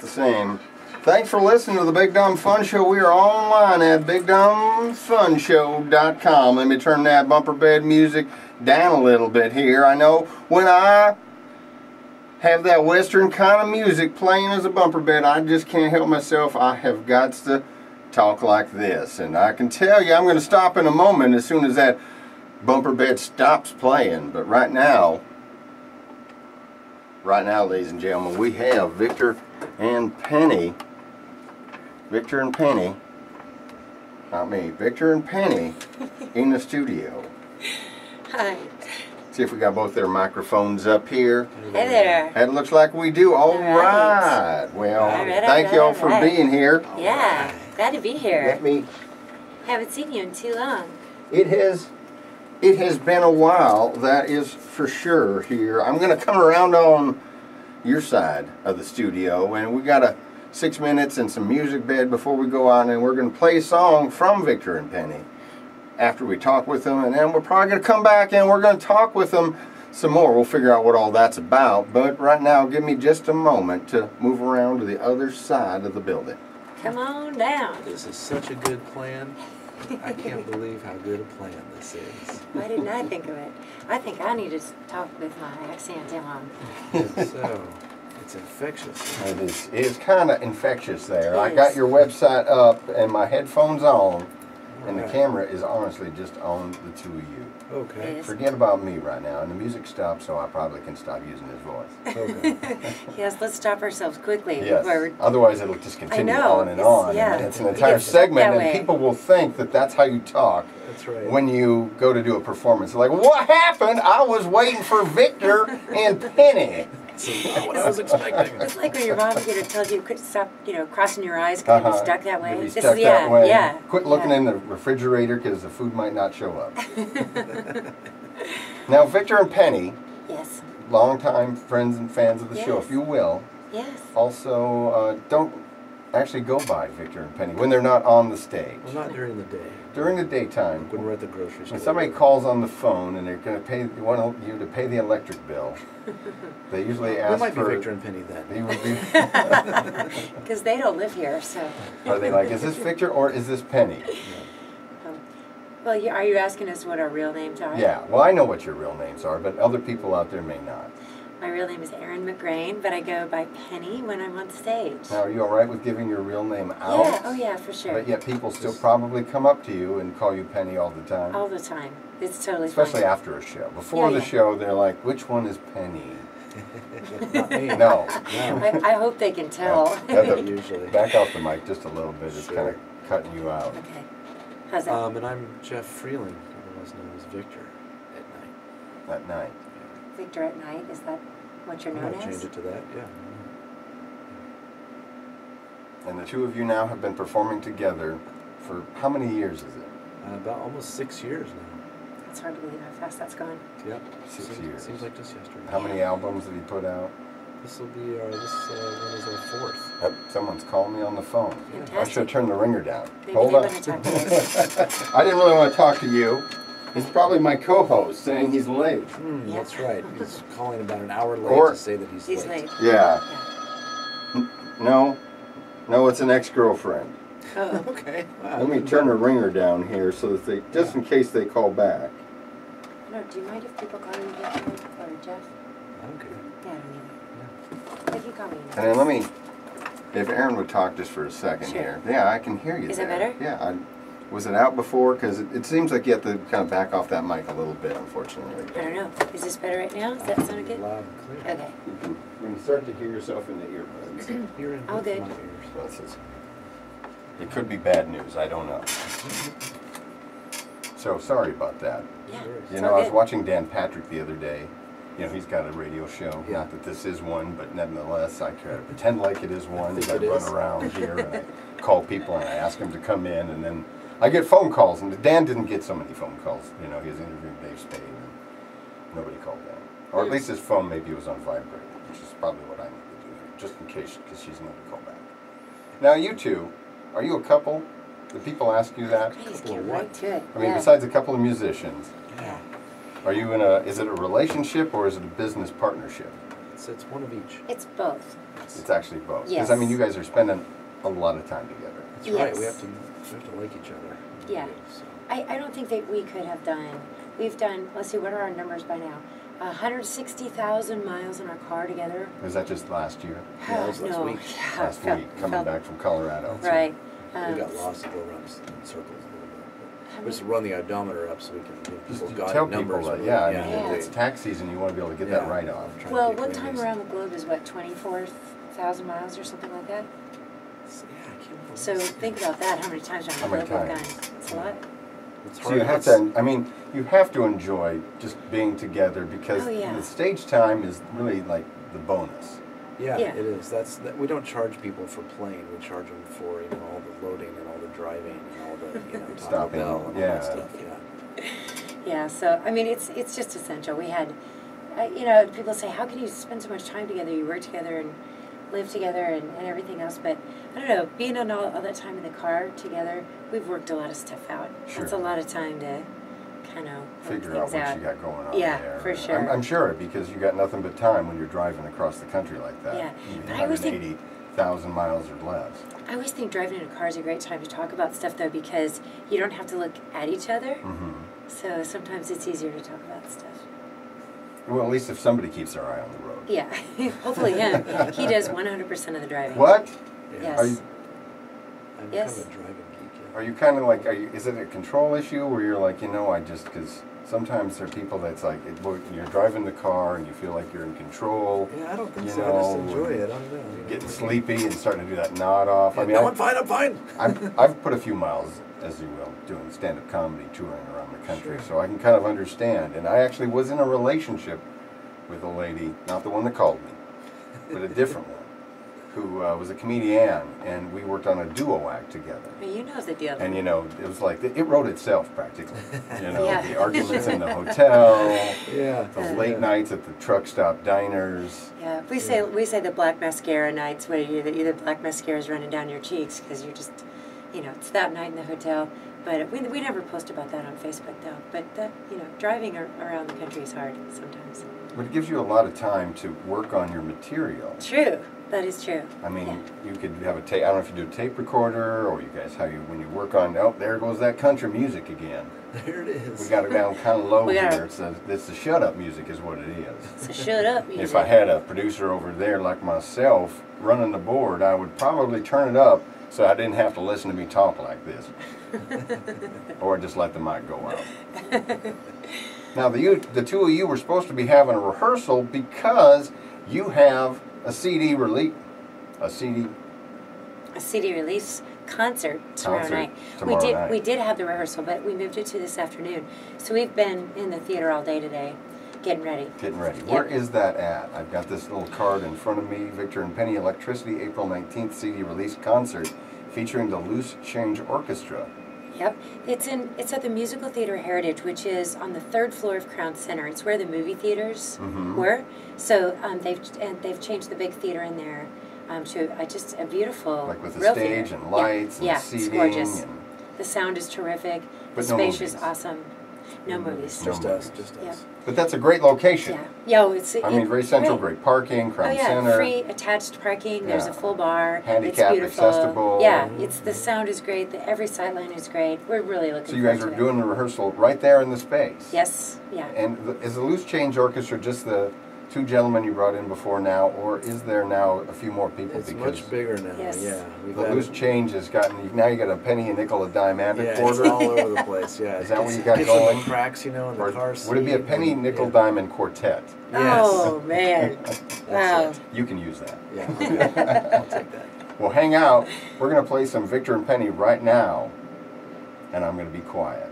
The same. Thanks for listening to the Big Dumb Fun Show. We are online at BigDumbFunShow.com. Let me turn that bumper bed music down a little bit here. I know when I have that western kind of music playing as a bumper bed, I just can't help myself. I have got to talk like this. And I can tell you I'm going to stop in a moment as soon as that bumper bed stops playing. But right now, ladies and gentlemen, we have Victor and Penny. Victor and Penny, not me, Victor and Penny in the studio. Hi. See if we got both their microphones up here. Hey there. It looks like we do. All right. Well, thank y'all for being here. Yeah, glad to be here. Let me. Haven't seen you in too long. It has been a while, that is for sure here. I'm going to come around on your side of the studio, and we got a 6 minutes and some music bed before we go on, and we're going to play a song from Victor and Penny after we talk with them, and then we're probably going to come back and we're going to talk with them some more. We'll figure out what all that's about, but right now give me just a moment to move around to the other side of the building. Come on down. This is such a good plan. I can't believe how good a plan this is. Why didn't I think of it? I think I need to talk with my accent on. So, it's infectious. It is kind of infectious there. I got your website up and my headphones on, and the camera is honestly just on the two of you. Okay. Forget about me right now, and the music stopped, so I probably can stop using his voice. Okay. Yes, let's stop ourselves quickly. Yes. Otherwise, it'll just continue on and on. And it's an entire segment, and people will think that that's how you talk. That's right. When you go to do a performance. Like, what happened? I was waiting for Victor and Penny. That's not what I was expecting. It's like when your mom tells you quit stop, crossing your eyes because you'll be stuck that way. You'll be stuck that way. Yeah. Quit looking in the refrigerator because the food might not show up. Now, Victor and Penny. Yes. Longtime friends and fans of the show, if you will. Yes. Also, don't actually go by Victor and Penny when they're not on the stage. Well, not during the day. During the daytime, when we're at the grocery store. when somebody calls on the phone and they're going to pay, they want you to pay the electric bill, they usually ask for. We might be Victor and Penny then. They would be. Because they don't live here, so. Are they like, is this Victor or is this Penny? Well, are you asking us what our real names are? Yeah. Well, I know what your real names are, but other people out there may not. My real name is Erin McGrane, but I go by Penny when I'm on stage. Now, are you all right with giving your real name out? Yeah, oh yeah, for sure. But yet people still probably come up to you and call you Penny all the time? All the time. It's totally Especially fine. after a show. Before the show, they're like, which one is Penny? Not me. No. I hope they can tell. Usually. Back off the mic just a little bit. It's kind of cutting you out. Okay. How's that? And I'm Jeff Freling, otherwise known as Victor at night. At night. Victor at night, is that what you're known as? Change it to that, yeah. And the two of you now have been performing together for how many years is it? About almost 6 years now. It's hard to believe how fast that's going. Yep. 6 years. Seems like just yesterday. How many albums have you put out? This will be our, this one is our 4th. Someone's calling me on the phone. Fantastic. I should have turned the ringer down. Maybe Hold they on. want to talk to us. I didn't really want to talk to you. It's probably my co-host saying he's late. Yeah. That's right. He's calling about an hour late to say that he's late. Yeah. No, it's an ex-girlfriend. Oh. Okay. Wow. Let me turn the ringer down here so that they, just in case they call back. No, do you mind if people call you Victor or Jeff? I don't care. Yeah, I don't either. If you call me. And then let me, if Erin would talk just for a second here. Yeah, I can hear you. Is there. it better? Yeah. Was it out before? Because it seems like you have to kind of back off that mic a little bit, unfortunately. I don't know. Is this better right now? Does that sound good? Loud and clear. Okay. When you start to hear yourself in the earbuds. You're in All good. my ears. It could be bad news. I don't know. So sorry about that. Yeah. You know, I was watching Dan Patrick the other day. You know, he's got a radio show. Yeah. Not that this is one, but nonetheless, I try to pretend like it is one. I it run is. around here and I call people and I ask them to come in, and then I get phone calls. And Dan didn't get so many phone calls. You know, he was interviewing Dave Spade, and nobody called Dan. Or at least his phone maybe was on vibrate, which is probably what I need to do, just in case, because she's never called back. Now, you two, are you a couple? Do people ask you that? I just get right to it. I mean, besides a couple of musicians. Yeah. Are you in a, is it a relationship or is it a business partnership? It's one of each. It's both. It's actually both. Because Yes. I mean, you guys are spending a lot of time together. That's right. Yes. We have to like each other. Yeah. So. I don't think that we could have done, we've done, let's see, what are our numbers by now? 160,000 miles in our car together. Was that just last year? Yeah, that was last No. week. Yeah, Last week, coming back from Colorado. Right. We got lost to go around in circles a little bit. How But just many- run the odometer up so we can give Just people tell guided numbers. people that, with yeah, it. I mean, Yeah. it's tax season, you want to be able to get that Yeah. right off. Trying to Well, get one time communities. around the globe is what, 24,000 miles or something like that? Yeah, I can't remember. So think about that, how many times How around many the globe we've times? gone. It's a lot. It's So you have to, I mean, you have to enjoy just being together because Oh, yeah. the stage time is really like the bonus. Yeah, Yeah. it is. We don't charge people for playing. We charge them for all the loading and all the driving and all the Taco Stopping, Bell and all yeah. that stuff. Yeah. Yeah, so, I mean, it's just essential. We had, people say, how can you spend so much time together? You work together and live together and everything else. But, I don't know, being on all that time in the car together, we've worked a lot of stuff out. Sure. It's a lot of time to kind of Figure out what you got going on Yeah, there. for sure. I'm sure because you got nothing but time when you're driving across the country like that. Yeah, Even but I always think- 180,000 miles or less. I always think driving in a car is a great time to talk about stuff, though, because you don't have to look at each other. Hmm. So sometimes it's easier to talk about stuff. Well, at least if somebody keeps their eye on the road. Yeah, hopefully him. He does 100% of the driving. What? Yes. Are you, I'm Yes. kind of a driving geek. Yeah. are you kind of like, is it a control issue where you're like, because sometimes there are people that's like, you're driving the car and you feel like you're in control. Yeah, I don't think You so. I just know, enjoy it. I don't know. Getting sleepy and starting to do that nod off. Yeah, I mean, no, I'm fine. I'm fine. I've put a few miles, as you will, doing stand-up comedy touring around the country, Sure. so I can kind of understand. And I actually was in a relationship with a lady, not the one that called me, but a different one, who was a comedian, and we worked on a duo act together. Well, you know the deal. And it was like it wrote itself practically. Yeah. The arguments in the hotel, Yeah. the late nights at the truck stop diners. Yeah, we say the black mascara nights where the black mascara is running down your cheeks because you're just, it's that night in the hotel. But we never post about that on Facebook though. But driving around the country is hard sometimes. But it gives you a lot of time to work on your material. True, that is true. I mean, Yeah. you could have a tape. I don't know if you do a tape recorder or you guys when you work on. Oh, there goes that country music again. There it is. We got it down kind of low We gotta- here. It's the shut up music is what it is. So shut up, music. If I had a producer over there like myself running the board, I would probably turn it up so I didn't have to listen to me talk like this, or just let the mic go out. Now the two of you were supposed to be having a rehearsal because you have a CD release. A CD release concert tomorrow night. tomorrow night. We did have the rehearsal, but we moved it to this afternoon. So we've been in the theater all day today, getting ready. Getting ready. Yep. Where is that at? I've got this little card in front of me. Victor and Penny Electricity, April 19th CD release concert featuring the Loose Change Orchestra. Yep, it's at the Musical Theater Heritage, which is on the 3rd floor of Crown Center. It's where the movie theaters were. So they've changed the big theater in there to just a beautiful, Like with the real stage theater. and lights Yeah, and seating. it's gorgeous. And The sound is terrific. But The no space is movies. awesome. No movies. No Just movies. us. Just Yeah. us. But that's a great location. Yeah. Yo, it's. I mean, very central, great. great parking, Crown Oh yeah, Center. free attached parking. There's Yeah. a full bar. Handicap it's beautiful. accessible. Yeah, the sound is great. Every sightline is great. We're really looking. So you guys are forward to it. doing the rehearsal right there in the space. Yes. Yeah. And is the Loose Change Orchestra just the two gentlemen you brought in before now, or is there now a few more people? It's because much bigger now. Yes. Yeah. We've the added- Loose Change has gotten, now you got a penny, a nickel, a dime, and Yeah, a it's quarter. all over the place. Yeah. Is that what Gets- you got gets in going? the cracks, in Or the car seat. would it be a penny, and- nickel, yeah. dime, and quartet? Yes. Oh man! Wow. You can use that. Yeah. Okay. I'll take that. Well, hang out. We're going to play some Victor and Penny right now, and I'm going to be quiet.